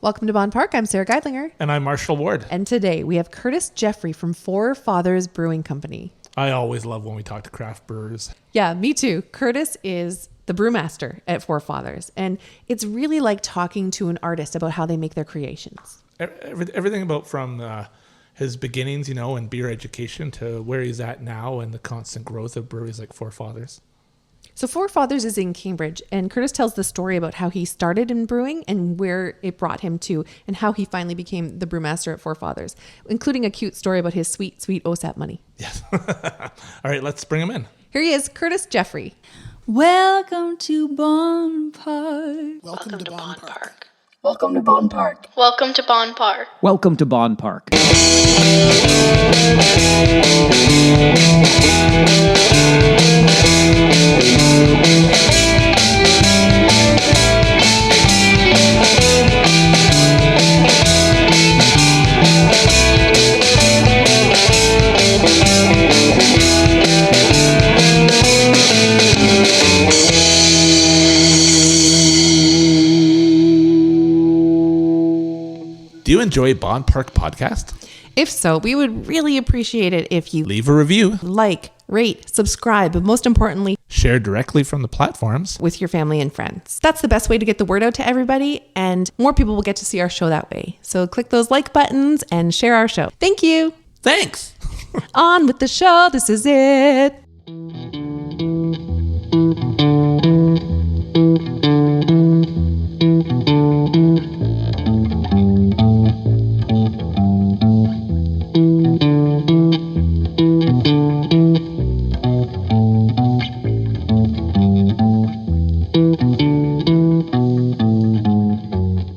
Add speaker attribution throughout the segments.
Speaker 1: Welcome to Bonn Park. I'm Sarah Geidlinger.
Speaker 2: And I'm Marshall Ward.
Speaker 1: And today we have Curtis Jeffrey from Four Fathers Brewing Company.
Speaker 2: I always love when we talk to craft brewers.
Speaker 1: Yeah, me too. Curtis is the brewmaster at Four Fathers. And it's really like talking to an artist about how they make their creations.
Speaker 2: Everything about from his beginnings, and beer education to where he's at now and the constant growth of breweries like Four Fathers.
Speaker 1: So Four Fathers is in Cambridge, and Curtis tells the story about how he started in brewing and where it brought him to, and how he finally became the brewmaster at Four Fathers, including a cute story about his sweet, sweet OSAP money.
Speaker 2: Yes. All right, let's bring him in.
Speaker 1: Here he is, Curtis Jeffrey.
Speaker 3: Welcome to Bonn Park.
Speaker 4: Welcome to Bonn Park.
Speaker 5: Welcome to Bonn Park.
Speaker 4: Welcome to Bonn Park.
Speaker 6: Welcome to Bonn Park.
Speaker 2: Do you enjoy Bonn Park podcast?
Speaker 1: If so, we would really appreciate it if you
Speaker 2: Leave a review,
Speaker 1: like, rate, subscribe, but most importantly,
Speaker 2: share directly from the platforms
Speaker 1: with your family and friends. That's the best way to get the word out to everybody, and more people will get to see our show that way. So click those like buttons and share our show. Thank you.
Speaker 2: Thanks.
Speaker 1: On with the show. This is it.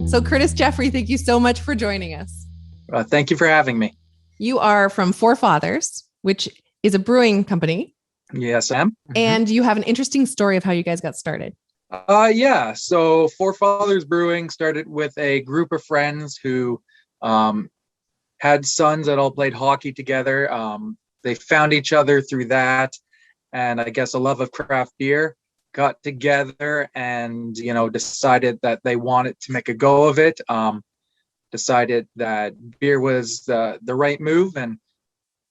Speaker 1: So Curtis Jeffrey, thank you so much for joining us.
Speaker 7: Thank you for having me.
Speaker 1: You are from Four Fathers, which is a brewing company.
Speaker 7: Yes, I am.
Speaker 1: And you have an interesting story of how you guys got started.
Speaker 7: Yeah. So Four Fathers Brewing started with a group of friends who had sons that all played hockey together. They found each other through that, and I guess a love of craft beer. Got together and, decided that they wanted to make a go of it. Decided that beer was the right move, and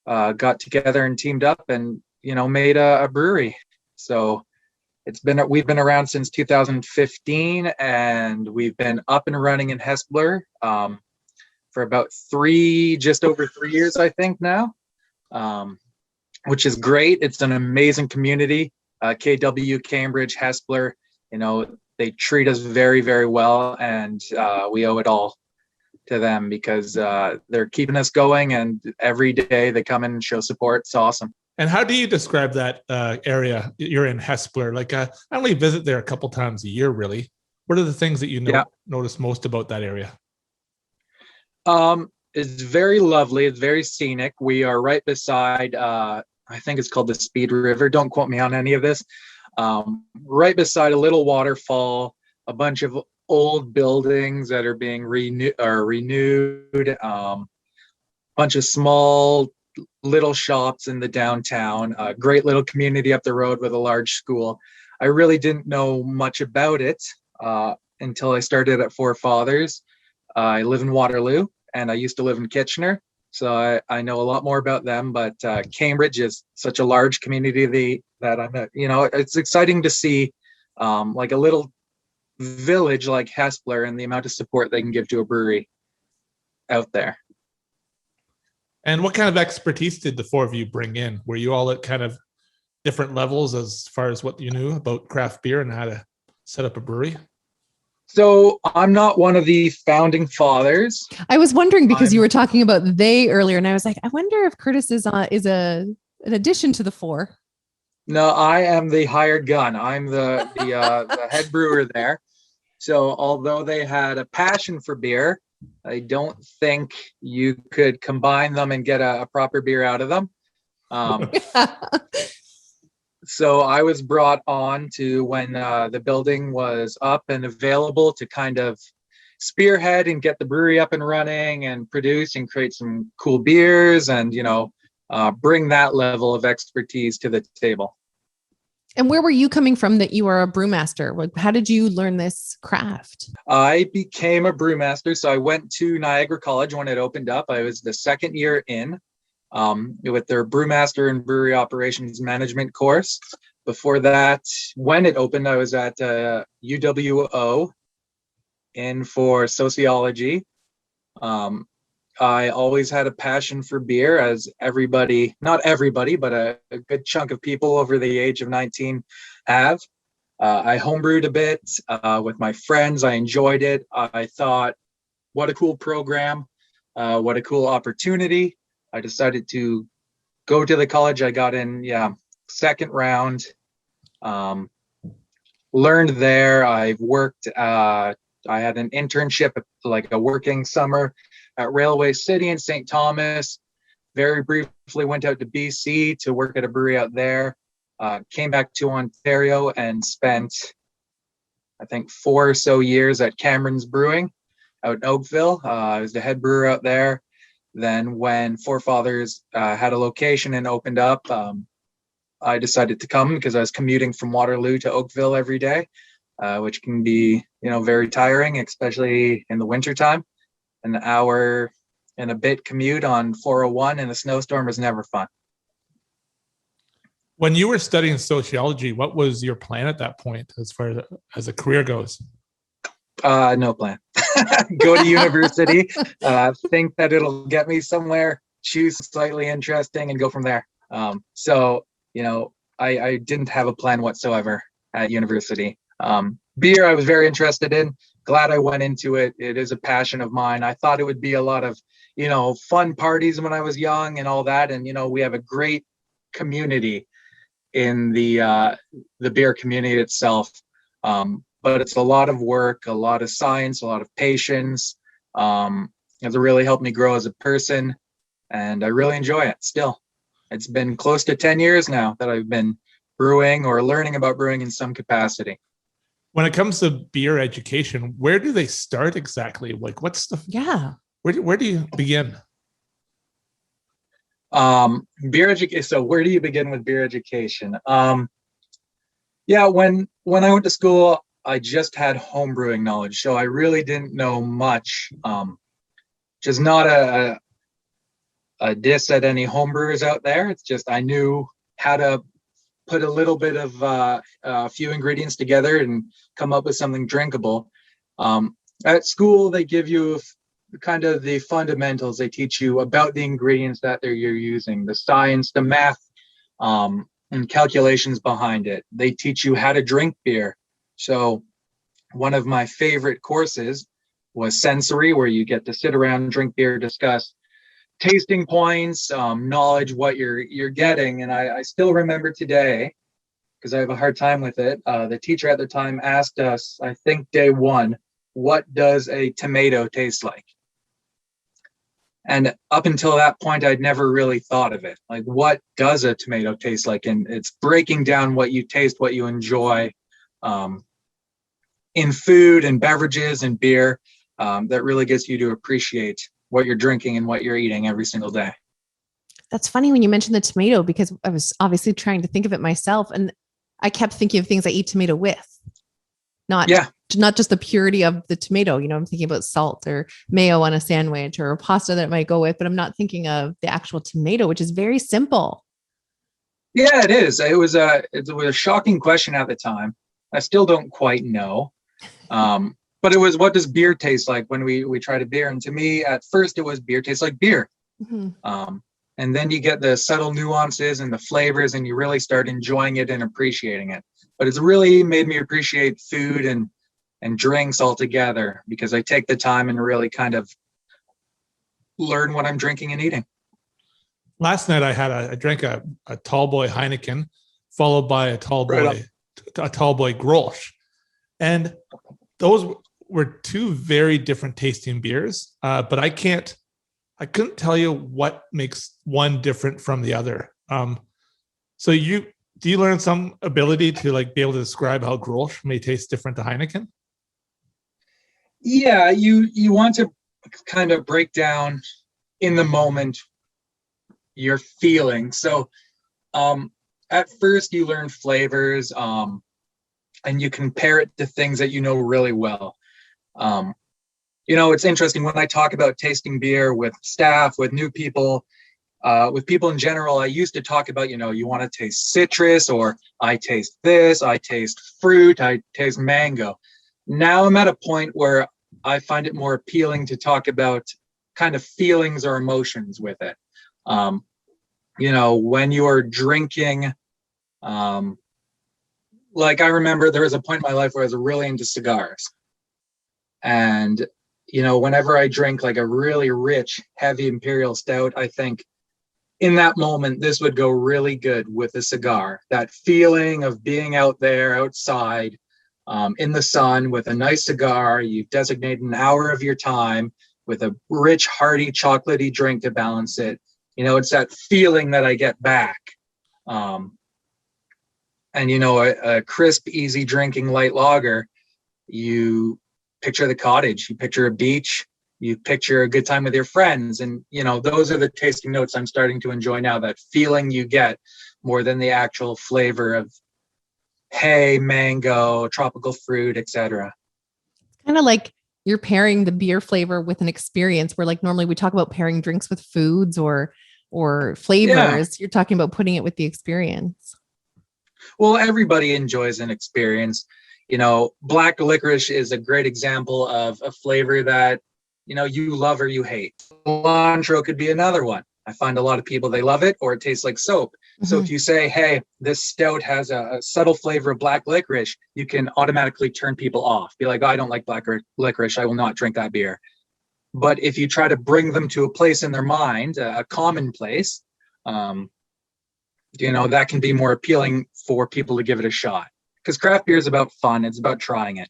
Speaker 7: got together and teamed up and, made a brewery. So we've been around since 2015, and we've been up and running in Hespeler for about just over 3 years, I think now, which is great. It's an amazing community. KW, Cambridge, Hespeler, they treat us very, very well, and we owe it all to them because they're keeping us going, and every day they come in and show support. It's awesome.
Speaker 2: And how do you describe that area? You're in Hespeler. I only visit there a couple times a year, really. What are the things that you notice most about that area?
Speaker 7: It's very lovely. It's very scenic. We are right beside I think it's called the Speed River. Don't quote me on any of this. Right beside a little waterfall, a bunch of old buildings that are being renewed, bunch of small little shops in the downtown, a great little community up the road with a large school. I really didn't know much about it until I started at Four Fathers. I live in Waterloo, and I used to live in Kitchener. So I know a lot more about them, but Cambridge is such a large community that I'm at, it's exciting to see like a little village like Hespeler and the amount of support they can give to a brewery out there.
Speaker 2: And what kind of expertise did the four of you bring in? Were you all at kind of different levels as far as what you knew about craft beer and how to set up a brewery?
Speaker 7: So I'm not one of the founding fathers.
Speaker 1: I was wondering because you were talking about they earlier, and I was like, I wonder if Curtis is an addition to the four.
Speaker 7: No, I am the hired gun. I'm the head brewer there. So although they had a passion for beer, I don't think you could combine them and get a proper beer out of them. So I was brought on to when the building was up and available to kind of spearhead and get the brewery up and running and produce and create some cool beers and, bring that level of expertise to the table.
Speaker 1: And where were you coming from that you were a brewmaster? How did you learn this craft?
Speaker 7: I became a brewmaster. So I went to Niagara College when it opened up. I was the second year in with their brewmaster and brewery operations management course. Before that, when it opened, I was at UWO in for sociology. I always had a passion for beer, as everybody, not everybody, but a good chunk of people over the age of 19 have. I homebrewed a bit with my friends. I enjoyed it. I thought, what a cool program, what a cool opportunity. I decided to go to the college. I got in, second round. Learned there. I've worked. I had an internship, like a working summer, at Railway City in St. Thomas. Very briefly went out to BC to work at a brewery out there. Came back to Ontario and spent, I think, 4 or so years at Cameron's Brewing out in Oakville. I was the head brewer out there. Then when Forefathers had a location and opened up, I decided to come because I was commuting from Waterloo to Oakville every day, which can be, very tiring, especially in the wintertime. An hour and a bit commute on 401 in a snowstorm is never fun.
Speaker 2: When you were studying sociology, what was your plan at that point as far as a career goes?
Speaker 7: No plan. Go to university, think that it'll get me somewhere, choose slightly interesting and go from there. I didn't have a plan whatsoever at university. Beer, I was very interested in. Glad I went into it. It is a passion of mine. I thought it would be a lot of, fun parties when I was young and all that. And, we have a great community in the beer community itself. But it's a lot of work, a lot of science, a lot of patience. It's really helped me grow as a person. And I really enjoy it still. It's been close to 10 years now that I've been brewing or learning about brewing in some capacity.
Speaker 2: When it comes to beer education, where do they start exactly? Like, what's the where do you begin?
Speaker 7: Beer education. So where do you begin with beer education? When I went to school, I just had home brewing knowledge, so I really didn't know much. Which is not a diss at any home brewers out there. It's just I knew how to put a little bit of a few ingredients together and come up with something drinkable. At school, they give you kind of the fundamentals. They teach you about the ingredients that you're using, the science, the math, and calculations behind it. They teach you how to drink beer. So one of my favorite courses was sensory, where you get to sit around, drink beer, discuss tasting points, knowledge, what you're getting. And I still remember today, because I have a hard time with it. The teacher at the time asked us, I think day one, what does a tomato taste like? And up until that point, I'd never really thought of it. Like, what does a tomato taste like? And it's breaking down what you taste, what you enjoy in food and beverages and beer. That really gets you to appreciate what you're drinking and what you're eating every single day.
Speaker 1: That's funny when you mentioned the tomato, because I was obviously trying to think of it myself. And I kept thinking of things I eat tomato with, not just the purity of the tomato. I'm thinking about salt or mayo on a sandwich or a pasta that it might go with, but I'm not thinking of the actual tomato, which is very simple.
Speaker 7: Yeah, it is. It was a shocking question at the time. I still don't quite know. But it was, what does beer taste like when we tried a beer? And to me, at first, it was beer tastes like beer. Mm-hmm. And then you get the subtle nuances and the flavors, and you really start enjoying it and appreciating it. But it's really made me appreciate food and drinks altogether, because I take the time and really kind of learn what I'm drinking and eating.
Speaker 2: Last night I drank a tall boy Heineken, followed by a tall boy Grolsch. And those were two very different tasting beers, but I couldn't tell you what makes one different from the other. So do you learn some ability to be able to describe how Grolsch may taste different to Heineken?
Speaker 7: Yeah, you want to kind of break down in the moment your feeling. So at first you learn flavors, and you compare it to things that you know really well. It's interesting when I talk about tasting beer with staff, with new people, with people in general. I used to talk about, you want to taste citrus, or I taste this, I taste fruit, I taste mango. Now I'm at a point where I find it more appealing to talk about kind of feelings or emotions with it. When you are drinking, like I remember there was a point in my life where I was really into cigars. And, whenever I drink like a really rich, heavy imperial stout, I think in that moment, this would go really good with a cigar. That feeling of being out there outside, in the sun with a nice cigar. You've designated an hour of your time with a rich, hearty, chocolatey drink to balance it. It's that feeling that I get back. A crisp, easy drinking light lager, you picture the cottage, you picture a beach, you picture a good time with your friends. And, those are the tasting notes I'm starting to enjoy now, that feeling you get more than the actual flavor of hay, mango, tropical fruit, etc.
Speaker 1: Kind of like you're pairing the beer flavor with an experience, where like normally we talk about pairing drinks with foods or flavors. Yeah. You're talking about putting it with the experience.
Speaker 7: Well, everybody enjoys an experience. Black licorice is a great example of a flavor that, you love or you hate. Cilantro could be another one. I find a lot of people, they love it, or it tastes like soap. Mm-hmm. So if you say, hey, this stout has a subtle flavor of black licorice, you can automatically turn people off. Be like, oh, I don't like black licorice, I will not drink that beer. But if you try to bring them to a place in their mind, a common place, that can be more appealing for people to give it a shot. Because craft beer is about fun. It's about trying it.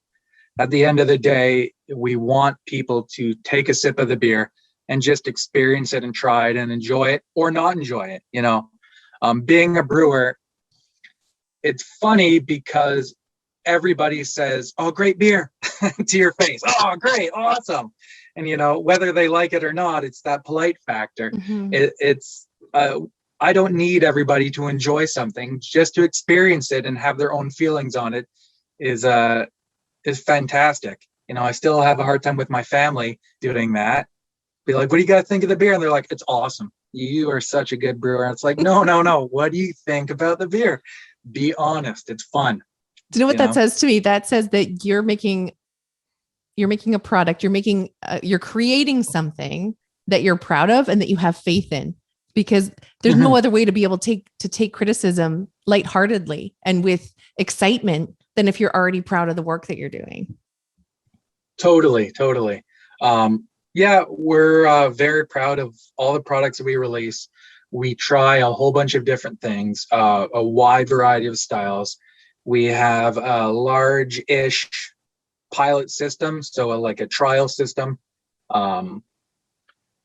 Speaker 7: At the end of the day, we want people to take a sip of the beer and just experience it and try it and enjoy it or not enjoy it. Being a brewer, it's funny because everybody says, oh, great beer to your face. Oh, great. Awesome. And, whether they like it or not, it's that polite factor. Mm-hmm. I don't need everybody to enjoy something. Just to experience it and have their own feelings on it is fantastic. I still have a hard time with my family doing that. Be like, what do you got to think of the beer? And they're like, it's awesome. You are such a good brewer. And it's like, no. What do you think about the beer? Be honest. It's fun.
Speaker 1: Do you know what that says to me? That says that you're making a product. You're creating something that you're proud of and that you have faith in. Because there's mm-hmm. no other way to be able to take criticism lightheartedly and with excitement than if you're already proud of the work that you're doing. Totally.
Speaker 7: We're very proud of all the products that we release. We try a whole bunch of different things, a wide variety of styles. We have a large-ish pilot system, so like a trial system.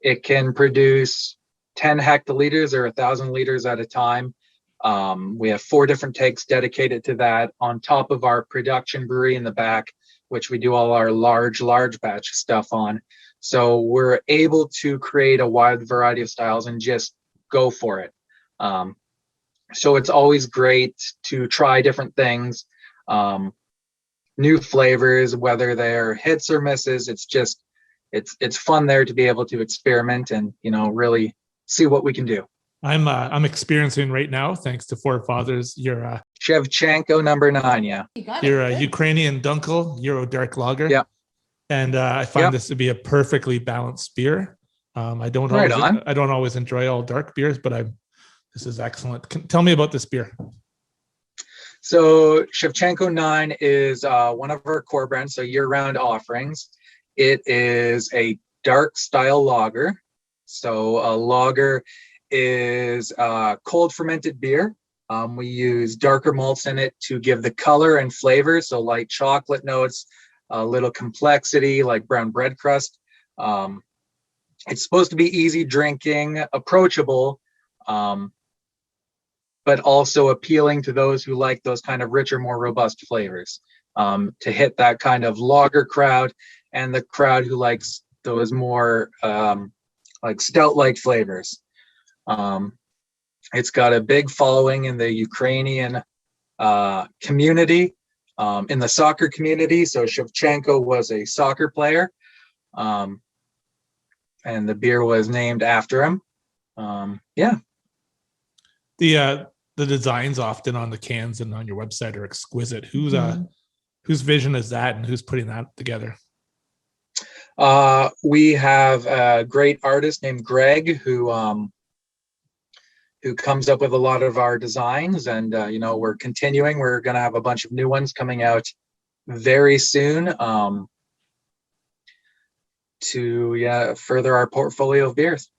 Speaker 7: It can produce 10 hectoliters or 1,000 liters at a time. We have 4 different tanks dedicated to that, on top of our production brewery in the back, which we do all our large batch stuff on. So we're able to create a wide variety of styles and just go for it. So it's always great to try different things, new flavors, whether they're hits or misses. It's fun there to be able to experiment and, really see what we can do.
Speaker 2: I'm experiencing right now, thanks to Forefathers, your
Speaker 7: Shivchenko 9, yeah.
Speaker 2: Your Ukrainian Dunkel Euro Dark Lager.
Speaker 7: Yeah.
Speaker 2: And I find this to be a perfectly balanced beer. I don't always enjoy all dark beers, but this is excellent. Tell me about this beer.
Speaker 7: So Shivchenko 9 is one of our core brands, so year-round offerings. It is a dark style lager. So a lager is cold fermented beer. We use darker malts in it to give the color and flavor. So light chocolate notes, a little complexity like brown bread crust. It's supposed to be easy drinking, approachable, but also appealing to those who like those kind of richer, more robust flavors, to hit that kind of lager crowd and the crowd who likes those more like stout-like flavors. It's got a big following in the Ukrainian community, in the soccer community. So Shivchenko was a soccer player, and the beer was named after him. Yeah.
Speaker 2: The designs often on the cans and on your website are exquisite. Whose vision is that, and who's putting that together?
Speaker 7: We have a great artist named Greg who comes up with a lot of our designs, and we're continuing. We're going to have a bunch of new ones coming out very soon to further our portfolio of beers.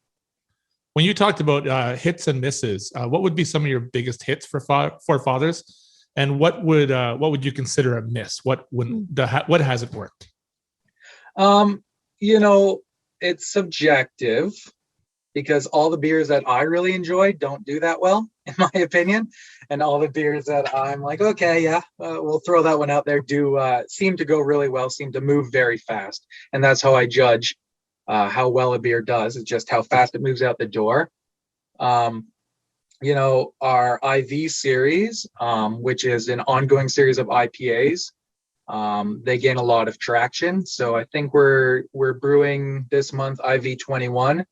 Speaker 2: When you talked about hits and misses, what would be some of your biggest hits for Fathers, and what would you consider a miss? What hasn't worked?
Speaker 7: It's subjective, because all the beers that I really enjoy don't do that well, in my opinion, and all the beers that I'm like, okay, we'll throw that one out there, do seem to go really well, seem to move very fast, and that's how I judge how well a beer does. It's just how fast it moves out the door. Our IV series, which is an ongoing series of IPAs, they gain a lot of traction. So I think we're brewing this month IV 21.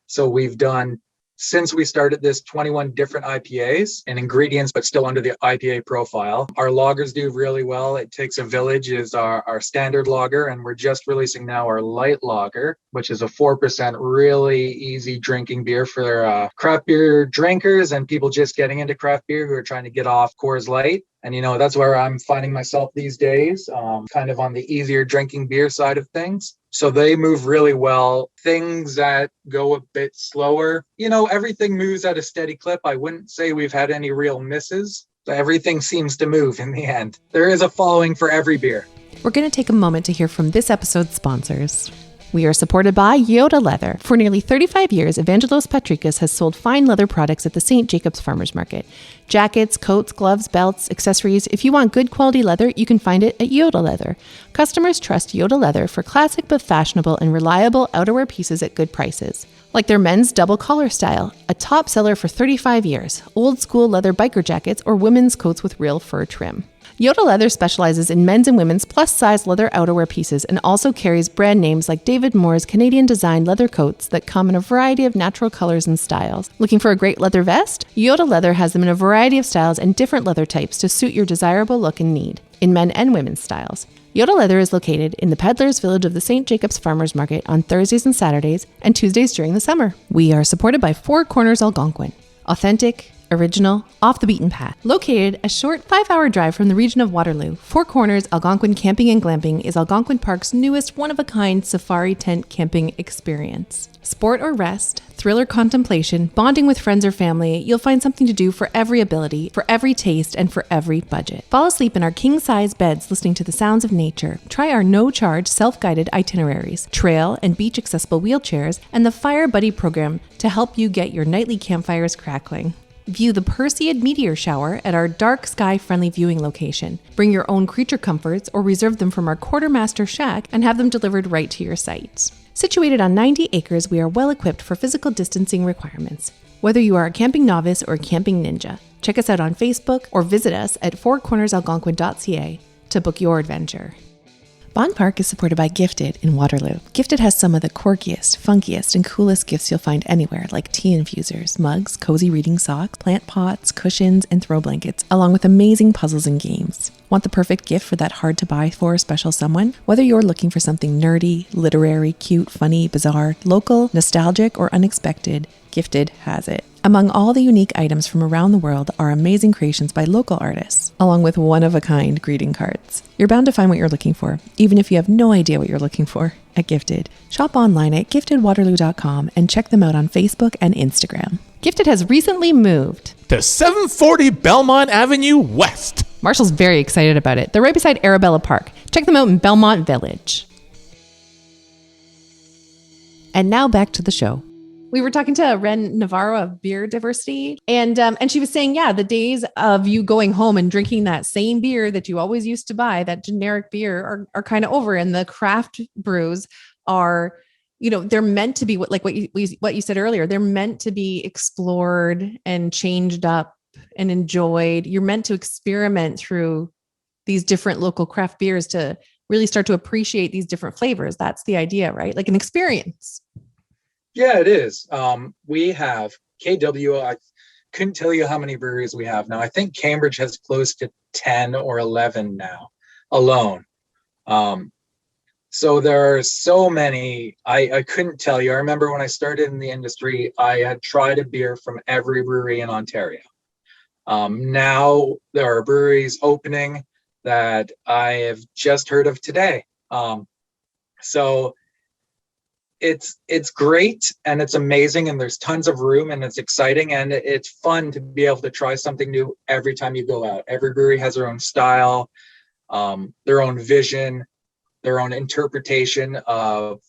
Speaker 7: So we've done, since we started this, 21 different IPAs and ingredients, but still under the IPA profile. Our lagers do really well. It Takes a Village is our standard lager, and we're just releasing now our light lager, which is a 4%, really easy drinking beer for craft beer drinkers and people just getting into craft beer who are trying to get off Coors Light. And, that's where I'm finding myself these days, kind of on the easier drinking beer side of things. So they move really well. Things that go a bit slower, everything moves at a steady clip. I wouldn't say we've had any real misses. Everything seems to move in the end. There is a following for every beer.
Speaker 1: We're going to take a moment to hear from this episode's sponsors. We are supported by Yoda Leather. For nearly 35 years, Evangelos Patrikas has sold fine leather products at the St. Jacobs Farmers Market. Jackets, coats, gloves, belts, accessories. If you want good quality leather, you can find it at Yoda Leather. Customers trust Yoda Leather for classic but fashionable and reliable outerwear pieces at good prices. Like their men's double collar style, a top seller for 35 years, old school leather biker jackets, or women's coats with real fur trim. Yoda Leather specializes in men's and women's plus-size leather outerwear pieces and also carries brand names like David Moore's Canadian-designed leather coats that come in a variety of natural colors and styles. Looking for a great leather vest? Yoda Leather has them in a variety of styles and different leather types to suit your desirable look and need, in men and women's styles. Yoda Leather is located in the Peddlers Village of the St. Jacobs Farmers Market on Thursdays and Saturdays and Tuesdays during the summer. We are supported by Four Corners Algonquin. Authentic, original, off the beaten path. Located a short 5-hour drive from the region of Waterloo, Four Corners Algonquin Camping and Glamping is Algonquin Park's newest one-of-a-kind safari tent camping experience. Sport or rest, thrill or contemplation, bonding with friends or family, you'll find something to do for every ability, for every taste, and for every budget. Fall asleep in our king-size beds listening to the sounds of nature. Try our no-charge, self-guided itineraries, trail and beach-accessible wheelchairs, and the Fire Buddy program to help you get your nightly campfires crackling. View the Perseid meteor shower at our dark sky-friendly viewing location. Bring your own creature comforts or reserve them from our quartermaster shack and have them delivered right to your site. Situated on 90 acres, we are well equipped for physical distancing requirements. Whether you are a camping novice or a camping ninja, check us out on Facebook or visit us at fourcornersalgonquin.ca to book your adventure. Bonn Park is supported by Gifted in Waterloo. Gifted has some of the quirkiest, funkiest, and coolest gifts you'll find anywhere, like tea infusers, mugs, cozy reading socks, plant pots, cushions, and throw blankets, along with amazing puzzles and games. Want the perfect gift for that hard-to-buy for special someone? Whether you're looking for something nerdy, literary, cute, funny, bizarre, local, nostalgic, or unexpected, Gifted has it. Among all the unique items from around the world are amazing creations by local artists, along with one-of-a-kind greeting cards. You're bound to find what you're looking for, even if you have no idea what you're looking for, at Gifted. Shop online at giftedwaterloo.com and check them out on Facebook and Instagram. Gifted has recently moved
Speaker 2: to 740 Belmont Avenue West.
Speaker 1: Marshall's very excited about it. They're right beside Arabella Park. Check them out in Belmont Village. And now back to the show. We were talking to Ren Navarro of Beer Diversity, and she was saying, the days of you going home and drinking that same beer that you always used to buy, that generic beer, are kind of over, and the craft brews are they're meant to be what you said earlier. They're meant to be explored and changed up and enjoyed. You're meant to experiment through these different local craft beers to really start to appreciate these different flavors. That's the idea, right? Like an experience.
Speaker 7: Yeah, it is. We have KW. I couldn't tell you how many breweries we have now. I think Cambridge has close to 10 or 11 now alone. So there are so many. I couldn't tell you. I remember when I started in the industry, I had tried a beer from every brewery in Ontario. Now there are breweries opening that I have just heard of today. So it's great and it's amazing and there's tons of room and it's exciting and it's fun to be able to try something new every time you go out. Every brewery has their own style, their own vision, their own interpretation of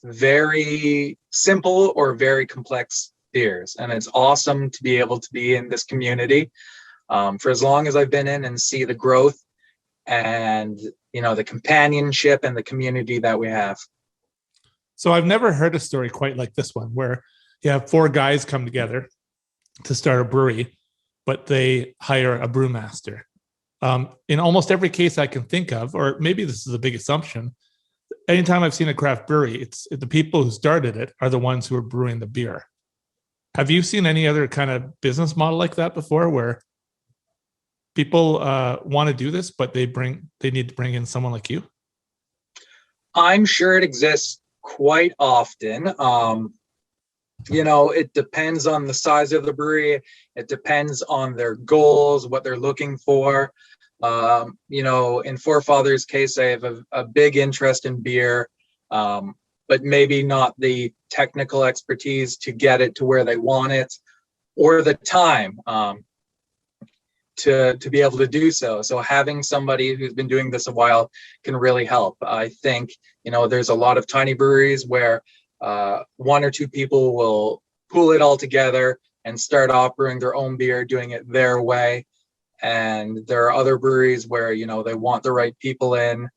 Speaker 7: very simple or very complex beers. And it's awesome to be able to be in this community for as long as I've been in and see the growth and, the companionship and the community that we have.
Speaker 2: So I've never heard a story quite like this one, where you have 4 guys come together to start a brewery, but they hire a brewmaster. In almost every case I can think of, or maybe this is a big assumption, anytime I've seen a craft brewery, it's the people who started it are the ones who are brewing the beer. Have you seen any other kind of business model like that before, where people want to do this, but they need to bring in someone like you?
Speaker 7: I'm sure it exists quite often. It depends on the size of the brewery. It depends on their goals, what they're looking for. In Forefathers' case, I have a big interest in beer, but maybe not the technical expertise to get it to where they want it, or the time to be able to do so. So having somebody who's been doing this a while can really help. I think, there's a lot of tiny breweries where 1 or 2 people will pool it all together and start off brewing their own beer, doing it their way. And there are other breweries where, they want the right people in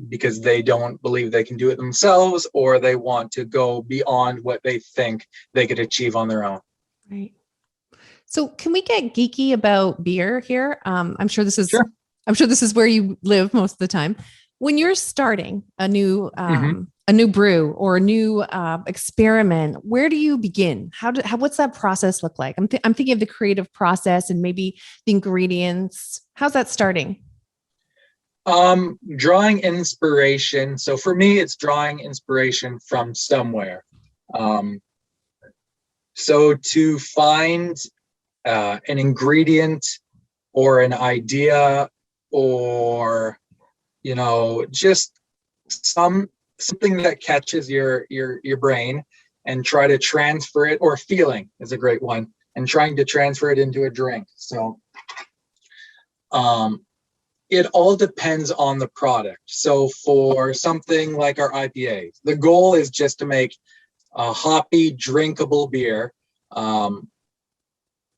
Speaker 7: because they don't believe they can do it themselves, or they want to go beyond what they think they could achieve on their own.
Speaker 1: Right. So can we get geeky about beer here? I'm sure this is
Speaker 7: Sure.
Speaker 1: Where you live most of the time. When you're starting a new brew or a new experiment, where do you begin? What's that process look like? I'm thinking of the creative process and maybe the ingredients. How's that starting?
Speaker 7: Drawing inspiration. So for me, it's drawing inspiration from somewhere. So to find an ingredient or an idea, or just something that catches your brain, and try to transfer it, or feeling is a great one, and trying to transfer it into a drink. So it all depends on the product. So for something like our IPAs, the goal is just to make a hoppy, drinkable beer.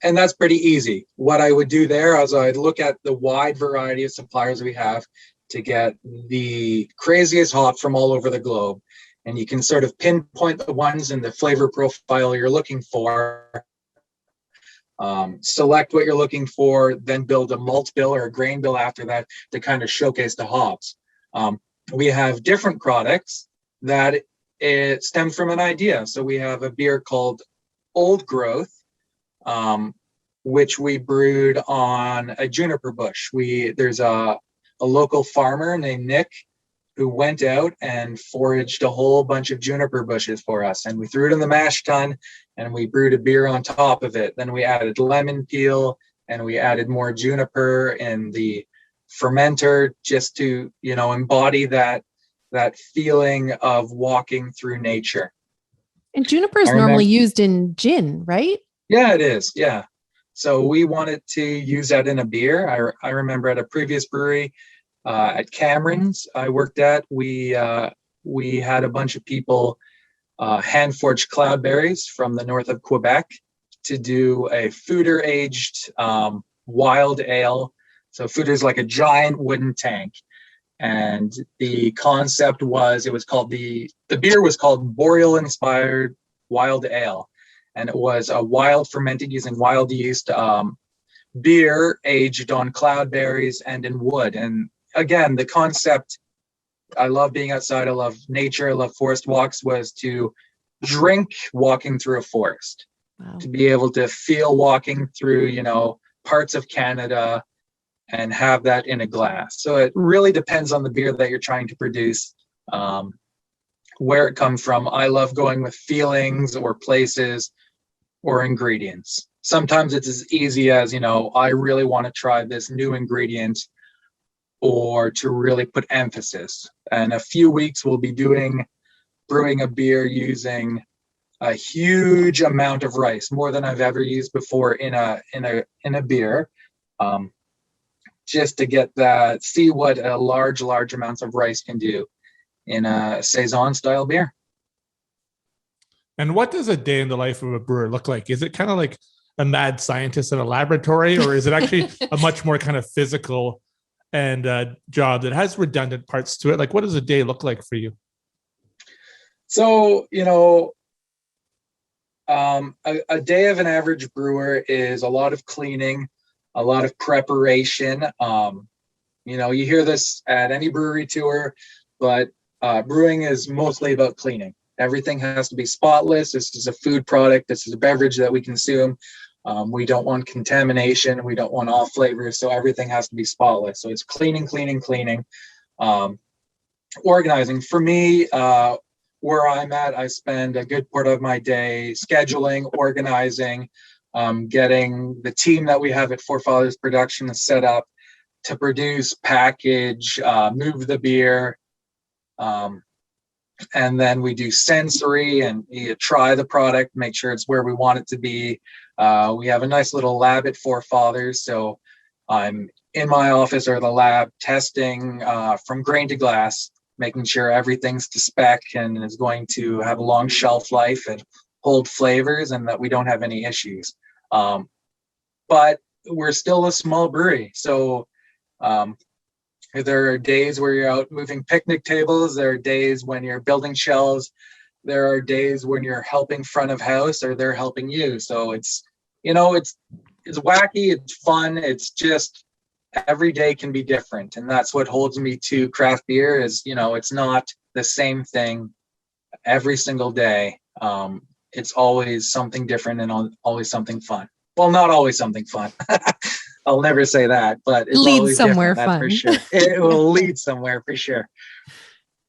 Speaker 7: And that's pretty easy. What I would do there is I'd look at the wide variety of suppliers we have to get the craziest hops from all over the globe. And you can sort of pinpoint the ones in the flavor profile you're looking for, select what you're looking for, then build a malt bill or a grain bill after that to kind of showcase the hops. We have different products that it stems from an idea. So we have a beer called Old Growth, which we brewed on a juniper bush. There's a local farmer named Nick who went out and foraged a whole bunch of juniper bushes for us, and we threw it in the mash tun and we brewed a beer on top of it. Then we added lemon peel and we added more juniper in the fermenter just to embody that feeling of walking through nature. And juniper is
Speaker 1: normally used in gin, right?
Speaker 7: Yeah, it is. Yeah. So we wanted to use that in a beer. I remember at a previous brewery at Cameron's I worked at, we had a bunch of people hand forged cloudberries from the north of Quebec to do a foeder aged wild ale. So foeder is like a giant wooden tank, And the concept was, the beer was called Boreal Inspired Wild Ale. And it was a wild fermented using wild yeast beer aged on cloudberries and in wood. And again, the concept, I love being outside, I love nature, I love forest walks, was to drink walking through a forest.
Speaker 1: Wow.
Speaker 7: To be able to feel walking through, parts of Canada and have that in a glass. So it really depends on the beer that you're trying to produce, where it comes from. I love going with feelings or places or ingredients. Sometimes it's as easy as, I really want to try this new ingredient, or to really put emphasis. And a few weeks we'll be brewing a beer using a huge amount of rice, more than I've ever used before in a beer, just to get see what a large amounts of rice can do in a saison style beer.
Speaker 2: And what does a day in the life of a brewer look like? Is it kind of like a mad scientist in a laboratory, or is it actually a much more kind of physical and job that has redundant parts to it? Like, what does a day look like for you?
Speaker 7: So, a day of an average brewer is a lot of cleaning, a lot of preparation. You hear this at any brewery tour, but brewing is mostly about cleaning. Everything has to be spotless. This is a food product. This is a beverage that we consume. We don't want contamination. We don't want off flavors. So everything has to be spotless. So it's cleaning. Organizing. For me, where I'm at, I spend a good part of my day scheduling, organizing, getting the team that we have at Forefathers Production set up to produce, package, move the beer. And then we do sensory and you try the product, make sure it's where we want it to be. We have a nice little lab at Forefathers. So I'm in my office or the lab testing from grain to glass, making sure everything's to spec and is going to have a long shelf life and hold flavors and that we don't have any issues. But we're still a small brewery. So there are days where you're out moving picnic tables. There are days when you're building shelves. There are days when you're helping front of house or they're helping you. So it's wacky. It's fun. It's just every day can be different. And that's what holds me to craft beer is, it's not the same thing every single day. It's always something different and always something fun. Well, not always something fun. I'll never say that, but it's
Speaker 1: lead
Speaker 7: always
Speaker 1: somewhere
Speaker 7: fun. For sure. It will lead somewhere for sure.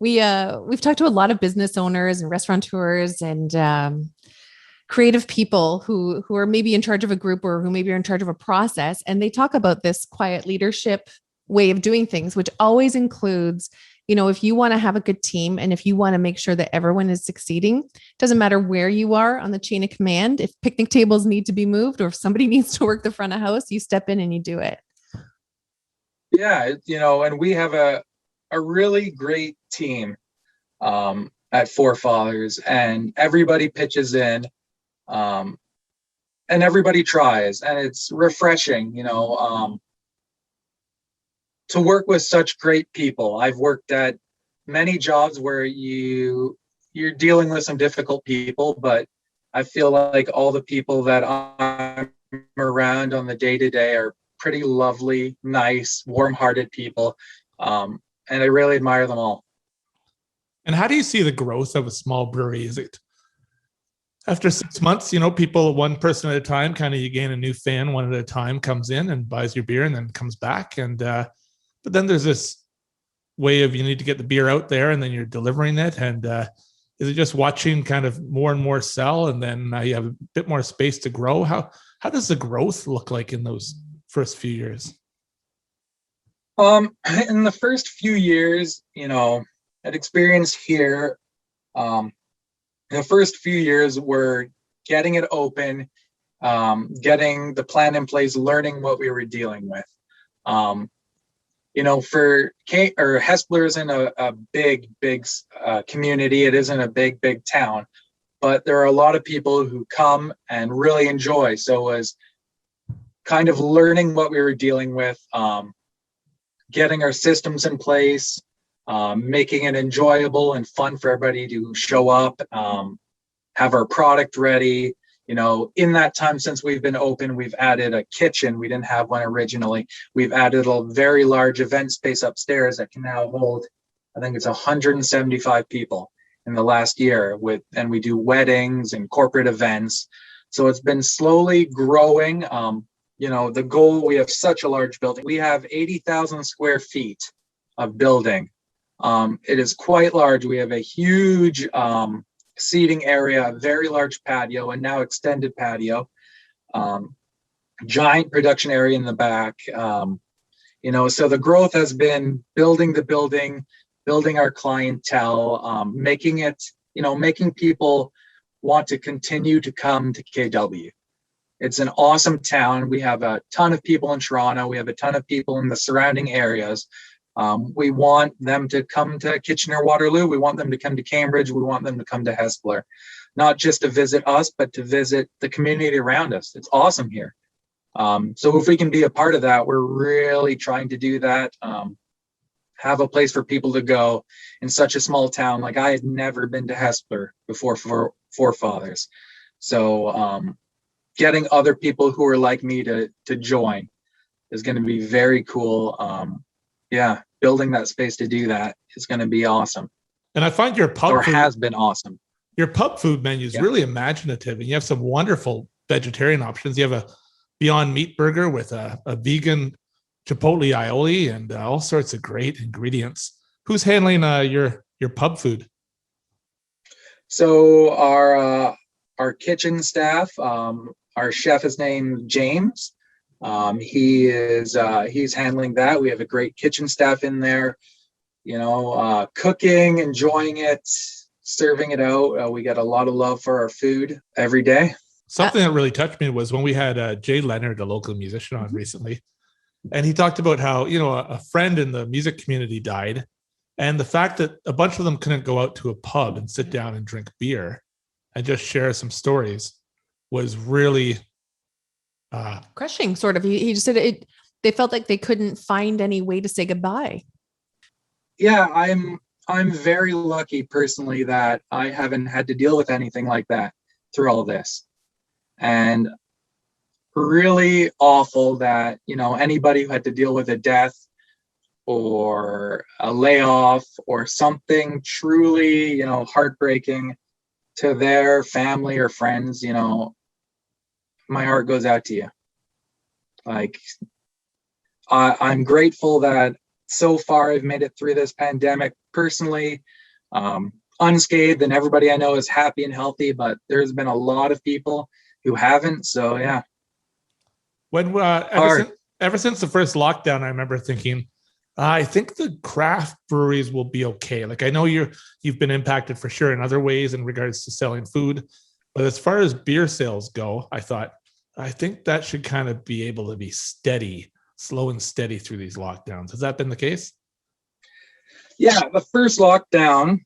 Speaker 1: We've talked to a lot of business owners and restaurateurs and creative people who are maybe in charge of a group or who maybe are in charge of a process, and they talk about this quiet leadership way of doing things, which always includes, if you want to have a good team and if you want to make sure that everyone is succeeding, doesn't matter where you are on the chain of command. If picnic tables need to be moved or if somebody needs to work the front of house, you step in and you do it.
Speaker 7: Yeah, and we have a really great team at Forefathers, and everybody pitches in, and everybody tries, and it's refreshing, to work with such great people. I've worked at many jobs where you're dealing with some difficult people, but I feel like all the people that I'm around on the day-to-day are pretty lovely, nice, warm-hearted people. And I really admire them all.
Speaker 2: And how do you see the growth of a small brewery? Is it after 6 months, people one person at a time, kind of you gain a new fan one at a time, comes in and buys your beer and then comes back. And but then there's this way of you need to get the beer out there and then you're delivering it. And is it just watching kind of more and more sell and then you have a bit more space to grow? How does the growth look like in those first few years?
Speaker 7: In the first few years, at experience here, the first few years were getting it open, getting the plan in place, learning what we were dealing with. For Hespeler isn't a big community. It isn't a big town, but there are a lot of people who come and really enjoy. So it was kind of learning what we were dealing with, getting our systems in place, making it enjoyable and fun for everybody to show up, have our product ready. In that time since we've been open, we've added a kitchen. We didn't have one originally. We've added a very large event space upstairs that can now hold, I think it's 175 people in the last year, and we do weddings and corporate events. So it's been slowly growing. The goal, we have such a large building. We have 80,000 square feet of building. It is quite large. We have a huge seating area, a very large patio, and now extended patio, giant production area in the back. So the growth has been building the building, building our clientele, making people want to continue to come to KW. It's an awesome town. We have a ton of people in Toronto. We have a ton of people in the surrounding areas. We want them to come to Kitchener-Waterloo. We want them to come to Cambridge. We want them to come to Hespeler, not just to visit us, but to visit the community around us. It's awesome here. So if we can be a part of that, we're really trying to do that. Have a place for people to go in such a small town. Like, I had never been to Hespeler before for Forefathers. So getting other people who are like me to join is going to be very cool. Building that space to do that is going to be awesome.
Speaker 2: And I find your pub food
Speaker 7: has been awesome.
Speaker 2: Your pub food menu is really imaginative, and you have some wonderful vegetarian options. You have a Beyond Meat burger with a vegan chipotle aioli and all sorts of great ingredients. Who's handling your pub food?
Speaker 7: So our kitchen staff, our chef is named James. He's handling that. We have a great kitchen staff in there, cooking, enjoying it, serving it out. We get a lot of love for our food every day.
Speaker 2: Something that really touched me was when we had Jay Leonard, a local musician, on recently, and he talked about how, a friend in the music community died, and the fact that a bunch of them couldn't go out to a pub and sit down and drink beer and just share some stories was really
Speaker 1: crushing, sort of. He just said it. They felt like they couldn't find any way to say goodbye.
Speaker 7: Yeah, I'm very lucky personally that I haven't had to deal with anything like that through all this, and really awful that anybody who had to deal with a death or a layoff or something truly heartbreaking to their family or friends, my heart goes out to you. Like, I'm grateful that so far I've made it through this pandemic personally, unscathed, and everybody I know is happy and healthy, but there's been a lot of people who haven't. So yeah.
Speaker 2: When ever since the first lockdown, I remember thinking, I think the craft breweries will be okay. Like, I know you've been impacted for sure in other ways in regards to selling food, but as far as beer sales go, I think that should kind of be able to be steady, slow and steady through these lockdowns. Has that been the case?
Speaker 7: Yeah, the first lockdown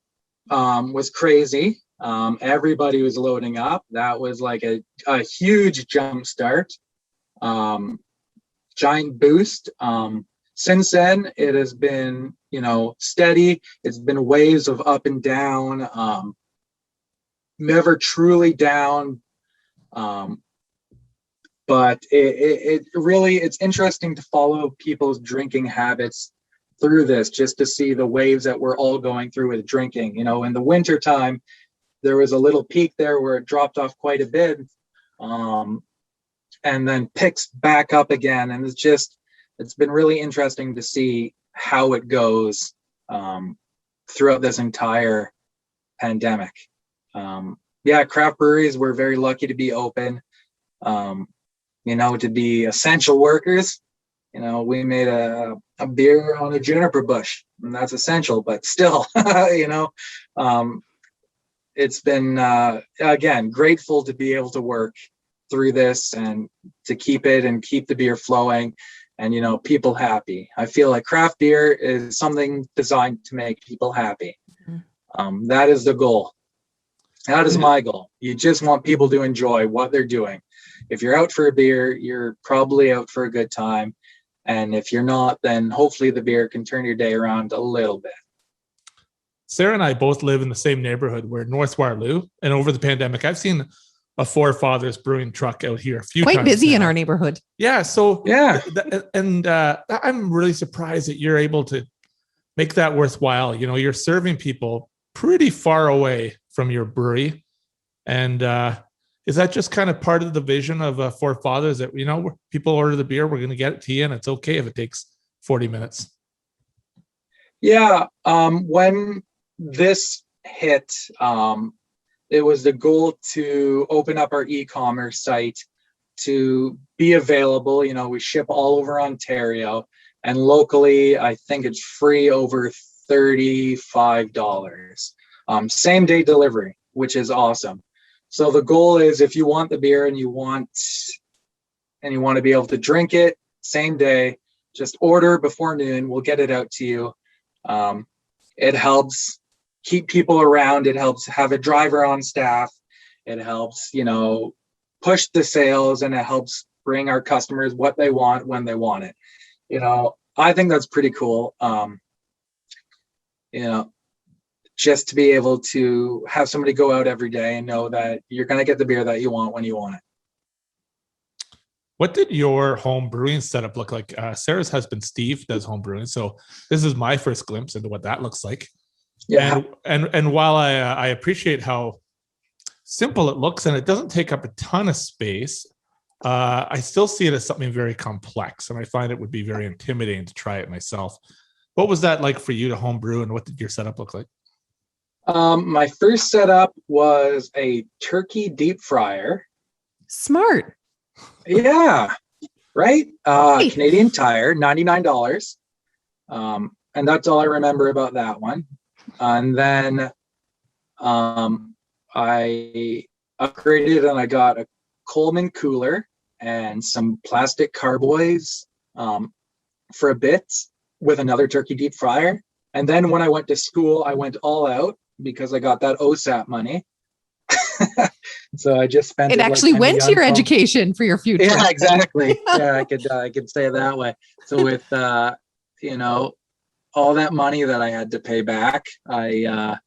Speaker 7: was crazy. Everybody was loading up. That was like a huge jump start, giant boost. Since then, it has been, steady. It's been waves of up and down, never truly down. But it really, it's interesting to follow people's drinking habits through this, just to see the waves that we're all going through with drinking. In the winter time, there was a little peak there where it dropped off quite a bit, and then picks back up again. And it's been really interesting to see how it goes throughout this entire pandemic. Craft breweries, we're very lucky to be open, to be essential workers. We made a beer on a juniper bush, and that's essential, but still, it's been, again, grateful to be able to work through this and to keep the beer flowing and, people happy. I feel like craft beer is something designed to make people happy. Mm-hmm. That is the goal. That is my goal. You just want people to enjoy what they're doing. If you're out for a beer, you're probably out for a good time. And if you're not, then hopefully the beer can turn your day around a little bit.
Speaker 2: Sarah and I both live in the same neighborhood. We're North Waterloo, and over the pandemic, I've seen a Four Fathers brewing truck out here a few times.
Speaker 1: Quite busy
Speaker 2: now.
Speaker 1: in our neighborhood.
Speaker 2: Yeah. So
Speaker 7: Yeah.
Speaker 2: I'm really surprised that you're able to make that worthwhile. You know, you're serving people pretty far away from your brewery, and is that just kind of part of the vision of Four Fathers that, you know, people order the beer, we're going to get it to you, and it's okay if it takes 40 minutes?
Speaker 7: Yeah. When this hit, it was the goal to open up our e-commerce site to be available. You know, we ship all over Ontario, and locally, I think it's free over $35. Same day delivery, which is awesome. So the goal is, if you want the beer and you want to be able to drink it same day, just order before noon. We'll get it out to you. It helps keep people around. It helps have a driver on staff. It helps, you know, push the sales, and it helps bring our customers what they want when they want it. You know, I think that's pretty cool. You know, just to be able to have somebody go out every day and know that you're going to get the beer that you want when you want it.
Speaker 2: What did your home brewing setup look like? Sarah's husband, Steve, does home brewing. So this is my first glimpse into what that looks like.
Speaker 7: Yeah.
Speaker 2: And while I appreciate how simple it looks and it doesn't take up a ton of space, I still see it as something very complex, and I find it would be very intimidating to try it myself. What was that like for you to home brew, and what did your setup look like?
Speaker 7: My first setup was a turkey deep fryer.
Speaker 1: Smart.
Speaker 7: Yeah, right.
Speaker 1: Hey.
Speaker 7: Canadian Tire, $99. And that's all I remember about that one. And then I upgraded and I got a Coleman cooler and some plastic carboys for a bit with another turkey deep fryer. And then when I went to school, I went all out because I got that OSAP money. So I just spent
Speaker 1: It actually went to your education for your future.
Speaker 7: Yeah, exactly. Yeah, I could say it that way. So with you know, all that money that I had to pay back, I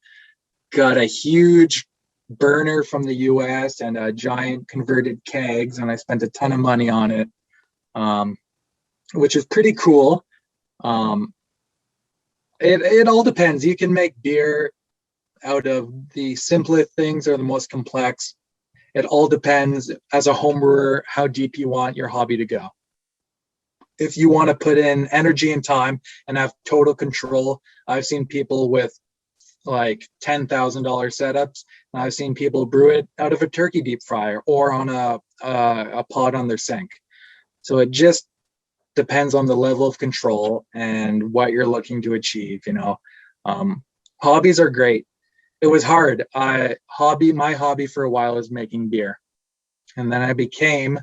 Speaker 7: got a huge burner from the US and a giant converted kegs, and I spent a ton of money on it, which is pretty cool. It all depends. You can make beer out of the simplest things or the most complex. It all depends, as a home brewer, how deep you want your hobby to go. If you want to put in energy and time and have total control, I've seen people with like $10,000 setups, and I've seen people brew it out of a turkey deep fryer or on a pot on their sink. So it just depends on the level of control and what you're looking to achieve. You know, hobbies are great. It was hard. My hobby for a while was making beer, and then I became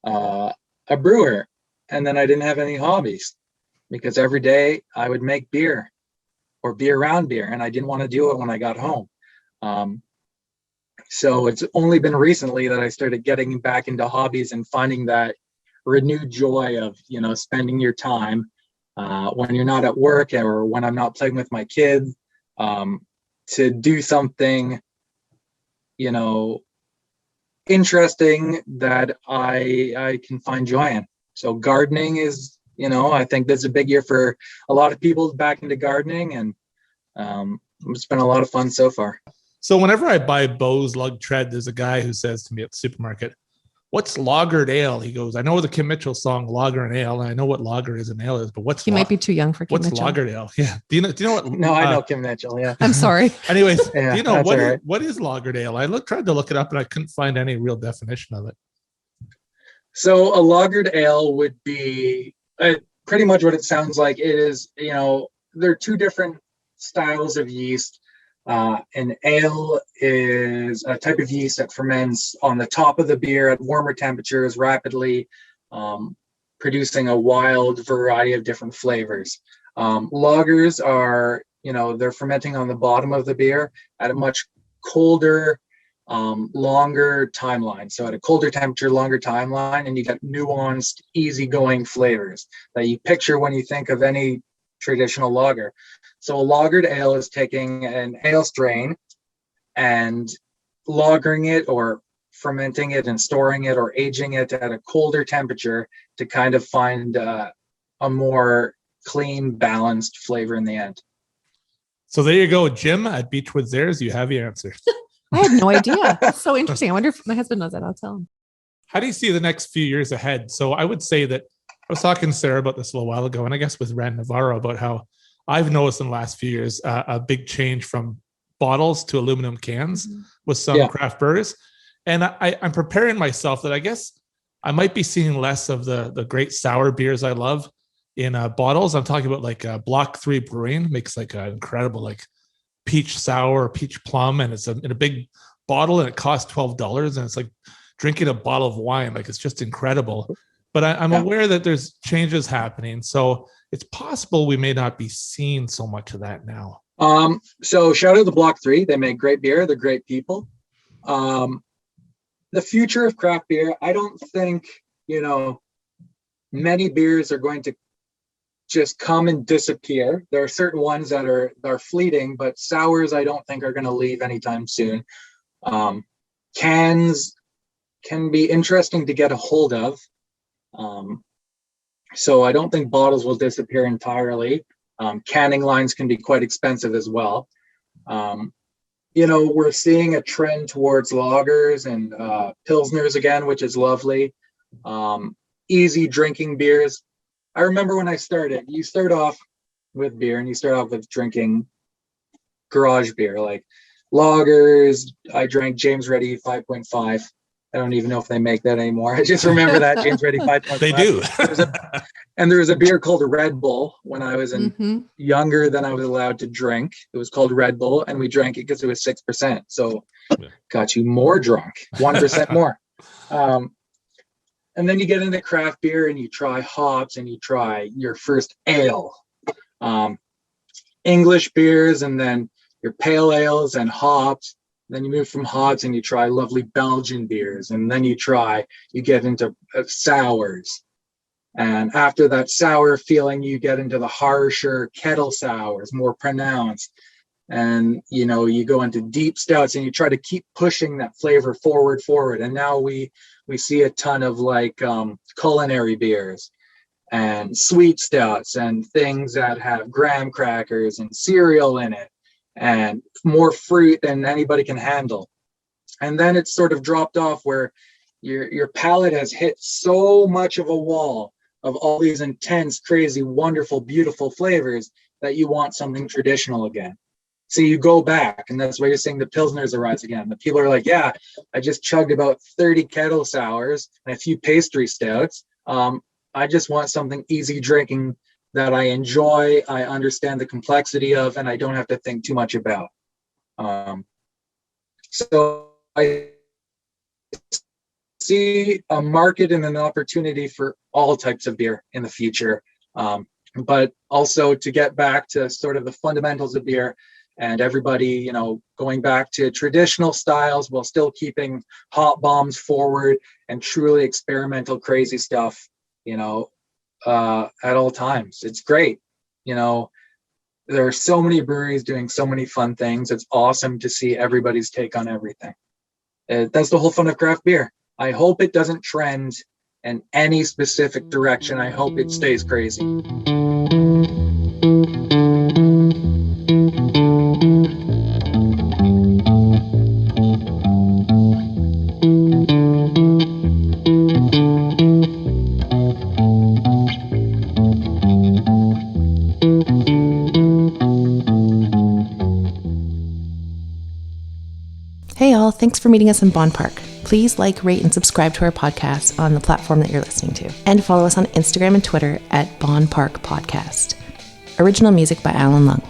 Speaker 7: a brewer, and then I didn't have any hobbies because every day I would make beer or be around beer, and I didn't want to do it when I got home. So it's only been recently that I started getting back into hobbies and finding that renewed joy of, you know, spending your time when you're not at work or when I'm not playing with my kids, to do something, you know, interesting that I can find joy in. So gardening is, you know, I think this is a big year for a lot of people back into gardening, and it's been a lot of fun so far.
Speaker 2: So whenever I buy Bose Lug Tread, there's a guy who says to me at the supermarket, "What's Lagered Ale?" He goes, "I know the Kim Mitchell song Lager and Ale, and I know what lager is and ale is, but what's
Speaker 1: He might be too young for Kim
Speaker 2: what's
Speaker 1: Mitchell.
Speaker 2: Lagered Ale?" Yeah. Do you know what?
Speaker 7: No, I know Kim Mitchell. Yeah.
Speaker 1: I'm sorry.
Speaker 2: Anyways,
Speaker 7: Yeah,
Speaker 2: do you know
Speaker 7: that's all right.
Speaker 2: what is Lagered Ale? I tried to look it up and I couldn't find any real definition of it.
Speaker 7: So a lagered ale would be pretty much what it sounds like. It is, you know, there are two different styles of yeast. An ale is a type of yeast that ferments on the top of the beer at warmer temperatures rapidly, producing a wild variety of different flavors. Lagers are, you know, they're fermenting on the bottom of the beer at a much colder longer timeline. So at a colder temperature, longer timeline, and you get nuanced, easygoing flavors that you picture when you think of any traditional lager. So a lagered ale is taking an ale strain and lagering it or fermenting it and storing it or aging it at a colder temperature to kind of find a more clean, balanced flavor in the end.
Speaker 2: So there you go, Jim at Beechwood Zares. You have your answer.
Speaker 1: I had no idea. It's so interesting. I wonder if my husband knows that. I'll tell him.
Speaker 2: How do you see the next few years ahead? So I would say that I was talking to Sarah about this a little while ago, and I guess with Rand Navarro about how I've noticed in the last few years a big change from bottles to aluminum cans with some craft brewers. And I'm preparing myself that I guess I might be seeing less of the great sour beers I love in bottles. I'm talking about like Block 3 Brewing makes like an incredible like peach sour, peach plum, and it's in a big bottle and it costs $12 and it's like drinking a bottle of wine. Like it's just incredible. But I'm aware that there's changes happening. So it's possible we may not be seeing so much of that now.
Speaker 7: So shout out to Block 3. They make great beer. They're great people. The future of craft beer, I don't think, many beers are going to just come and disappear. There are certain ones that are fleeting, but sours I don't think are going to leave anytime soon. Cans can be interesting to get a hold of. So I don't think bottles will disappear entirely. Canning lines can be quite expensive as well. We're seeing a trend towards lagers and pilsners again, which is lovely. Easy drinking beers. I remember when I started, you start off with beer and you start off with drinking garage beer, like lagers. I drank James Ready 5.5. I don't even know if they make that anymore. I just remember that James Ready 5.5.
Speaker 2: They do.
Speaker 7: There was a beer called Red Bull when I was younger than I was allowed to drink. It was called Red Bull, and we drank it because it was 6%. So got you more drunk, 1% more. And then you get into craft beer and you try hops and you try your first ale, English beers, and then your pale ales and hops. Then you move from hops and you try lovely Belgian beers. And then you get into sours. And after that sour feeling, you get into the harsher kettle sours, more pronounced. And, you go into deep stouts and you try to keep pushing that flavor forward. And now we see a ton of like culinary beers and sweet stouts and things that have graham crackers and cereal in it and more fruit than anybody can handle. And then it's sort of dropped off where your palate has hit so much of a wall of all these intense, crazy, wonderful, beautiful flavors that you want something traditional again. So you go back, and that's why you're seeing the Pilsners arise again. The people are like, yeah, I just chugged about 30 kettle sours and a few pastry stouts. I just want something easy drinking that I enjoy, I understand the complexity of, and I don't have to think too much about. So I see a market and an opportunity for all types of beer in the future. But also to get back to sort of the fundamentals of beer, and everybody, going back to traditional styles while still keeping hot bombs forward and truly experimental, crazy stuff, at all times. It's great. There are so many breweries doing so many fun things. It's awesome to see everybody's take on everything. That's the whole fun of craft beer. I hope it doesn't trend in any specific direction. I hope it stays crazy.
Speaker 1: Hey all, thanks for meeting us in Bonn Park. Please like, rate, and subscribe to our podcast on the platform that you're listening to. And follow us on Instagram and Twitter at Bonn Park Podcast. Original music by Alan Lung.